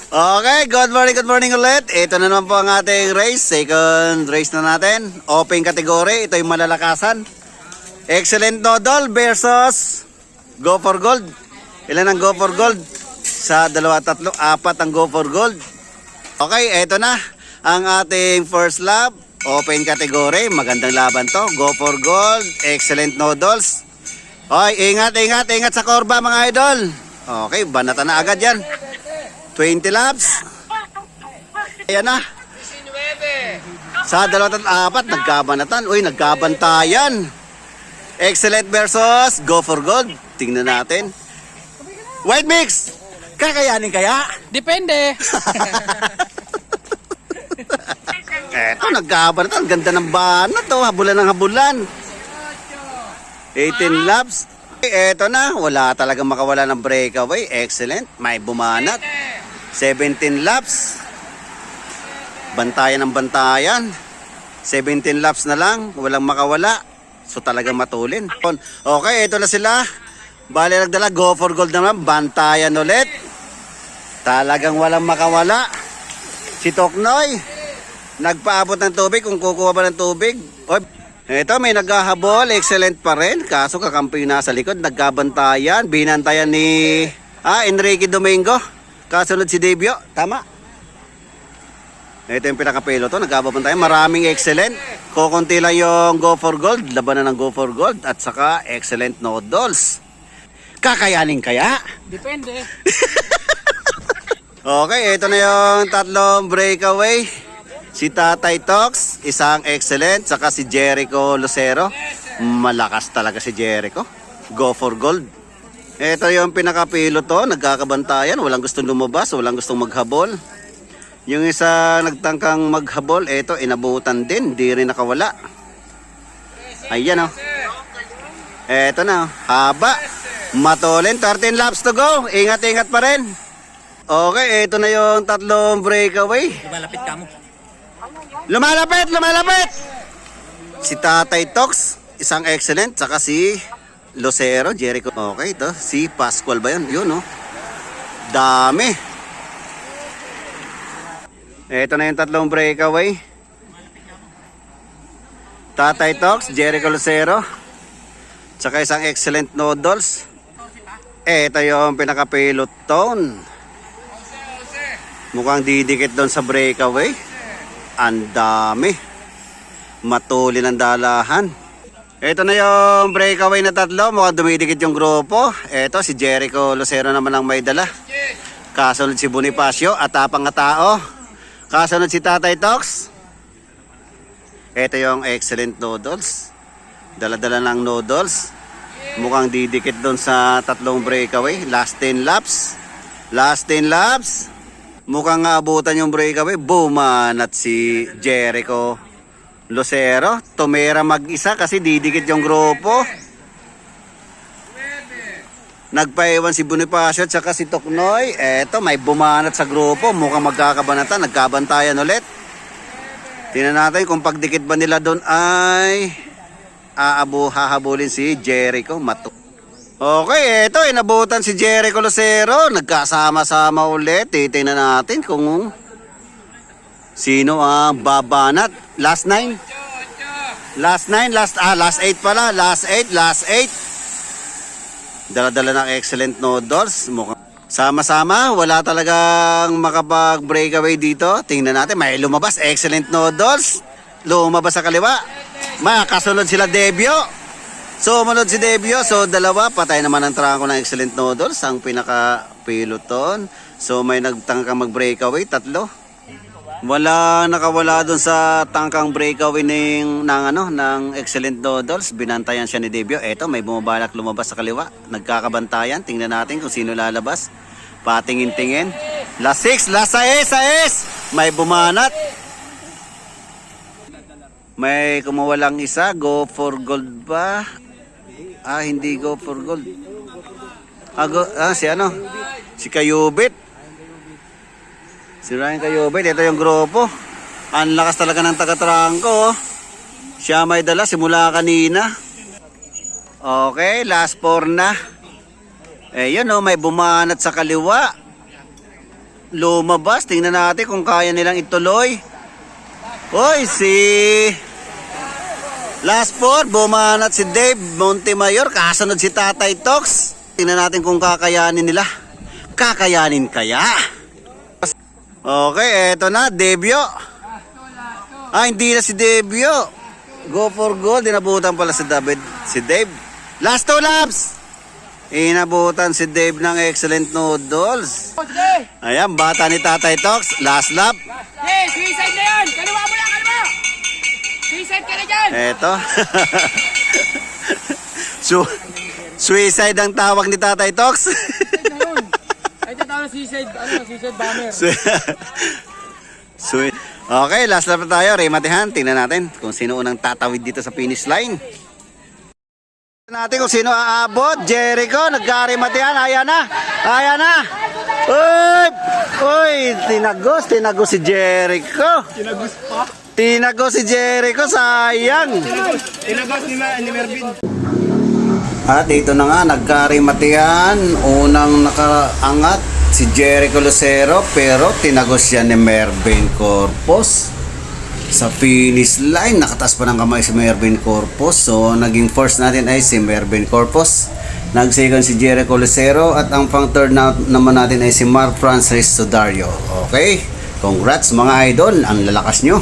Okay, good morning ulit. Ito na naman po ang ating race. Second race na natin. Open category. Ito yung malalakasan. Excellent Noodle versus Go for Gold. Ilan ang Go for Gold? Sa dalawa, tatlo, apat ang Go for Gold. Okay, ito na ang ating first lap. Open category. Magandang laban to. Go for Gold. Excellent Noodles. Okay, ingat sa korba mga idol. Okay, banatan na agad yan. 20 laps. Ayan na. Sa dalawa at apat, nagkabanatan. Uy, nagkabantayan. Excellent versus Go for Gold. Tingnan natin. White mix. Kakayanin kaya? Depende. Eto, nagkabanatan. Ganda ng banat. Oh. Habulan ng habulan. 18 laps. Eto na. Wala talagang makawala ng breakaway. Excellent. May bumanat. 17 laps. Bantayan ng bantayan. 17 laps na lang. Walang makawala. So talagang matulin. Okay, ito na sila. Bali nagdala. Go for Gold naman. Bantayan ulit. Talagang walang makawala. Si Toknoy. Nagpaabot ng tubig. Kung kukuha ba ng tubig. Ito may naghahabol. Excellent pa rin. Kaso kakampi na sa likod. Nagkabantayan. Binantayan ni Enrique Domingo. Kasunod si Devio, tama. Ito yung pinakapelo to, nagkababantayan. Maraming excellent. Kukunti lang yung Go for Gold, labanan ng Go for Gold, at saka Excellent Noodles. Kakayanin kaya? Depende. Okay, ito na yung tatlong breakaway. Si Tatay Tox, isang excellent, saka si Jericho Lucero. Malakas talaga si Jericho. Go for Gold. Ito yung pinakapilo to, nagkakabantayan, walang gustong lumabas, walang gustong maghabol. Yung isa nagtangkang maghabol, ito inabutan din, di rin nakawala. Ayan o. Ito na, haba. Matulin, 13 laps to go, ingat pa rin. Okay, ito na yung tatlong breakaway. Lumalapit ka mo. Lumalapit! Si Tatay Tox, isang excellent, saka si Lucero, Jericho. Okay, ito. Si Pascual ba yun? Yun, no? Dami. Ito na yung tatlong breakaway. Tatay Tox, Jericho Lucero. Tsaka isang Excellent Noodles. Ito yung pinaka-peloton. Mukhang didikit doon sa breakaway. Ang dami. Matulin ang dalahan. Ito na yung breakaway na tatlo. Mukhang dumidikit yung grupo. Ito si Jericho Lucero naman ang may dala. Kasunod si Bonifacio at tapang na tao. Kasunod si Tatay Tox. Ito yung Excellent Noodles. Dala-dala ng noodles. Mukhang didikit doon sa tatlong breakaway. Last 10 laps. Mukhang abutan yung breakaway. Bumanat si Jericho Lucero, tumera mag-isa kasi didikit yung grupo. Nagpaiwan si Bonifacio at saka si Toknoy. Eto, may bumanat sa grupo. Mukhang magkakabanatan, nagkabantayan ulit. Tingnan natin kung pagdikit ba nila doon ay hahabulin si Jericho. Okay, eto, inabutan si Jericho Lucero. Nagkasama-sama ulit. Titingnan natin kung sino ang babanat. Last 8 pala. Last 8. Dala-dala ng Excellent Noodles. Sama-sama, wala talagang makapag-breakaway dito. Tingnan natin, may lumabas. Excellent Noodles. Lumabas sa kaliwa. Kasunod sila Devio. Sumunod si Devio. So, dalawa. Patay naman ang trangko ng Excellent Noodles. Ang pinaka-peloton. So, may nagtangkang mag-breakaway. 3. Wala nakawala doon sa tangkang breakaway ng Excellent Noodles. Binantayan siya ni Devio. Eto, may bumabalak lumabas sa kaliwa. Nagkakabantayan. Tingnan natin kung sino lalabas. Patingin-tingin. Last 6. May bumanat. May kumuwalang isa. Go for Gold ba? Hindi Go for Gold. Si Kayubit. Si Ryan Kayobet, ito yung grupo. Ang lakas talaga ng taga-trangko. Siya may dala simula kanina. Okay, last 4 na. Yun may bumanat sa kaliwa. lumabas. Tingnan natin kung kaya nilang ituloy. Hoy, si last four, bumanat si Dave Montemayor. Kasunod si Tatay Tox. Tingnan natin kung kakayanin nila. Kakayanin kaya? Okay, eto na, Debyo. Hindi na si Debyo. Go for goal. Dinabutan pala si David, si Dave. Last 2 laps. Inabutan si Dave ng excellent noodles. Ayan, bata ni Tatay Tox. Last lap. Suicide na yan! Kaliwa mo lang! Kaliwa! Suicide ka na dyan! Eto. Suicide ang tawag ni Tatay Tox. Ay, tatawag na suicide, suicide bomber. Okay, last lap na tayo. Rematihan, tingnan natin kung sino unang tatawid dito sa finish line. Tingnan natin kung sino aabot. Jericho, nagkarimatihan. Ayan na. Ayan na. Uy! Uy! Tinagos si Jericho. Tinagos pa? Tinagos si Jericho, sayang. Tinagos ni Mervin. At ito na nga, nagkarimatihan. Unang nakaangat si Jericho Lucero, pero tinagos siya ni Mervin Corpus. Sa finish line, nakataas pa ng kamay si Mervin Corpus. So, naging first natin ay si Mervin Corpus. Nag-second si Jericho Lucero. At ang pang third naman natin ay si Mark Francis Sodario. Okay, congrats mga idol, ang lalakas nyo.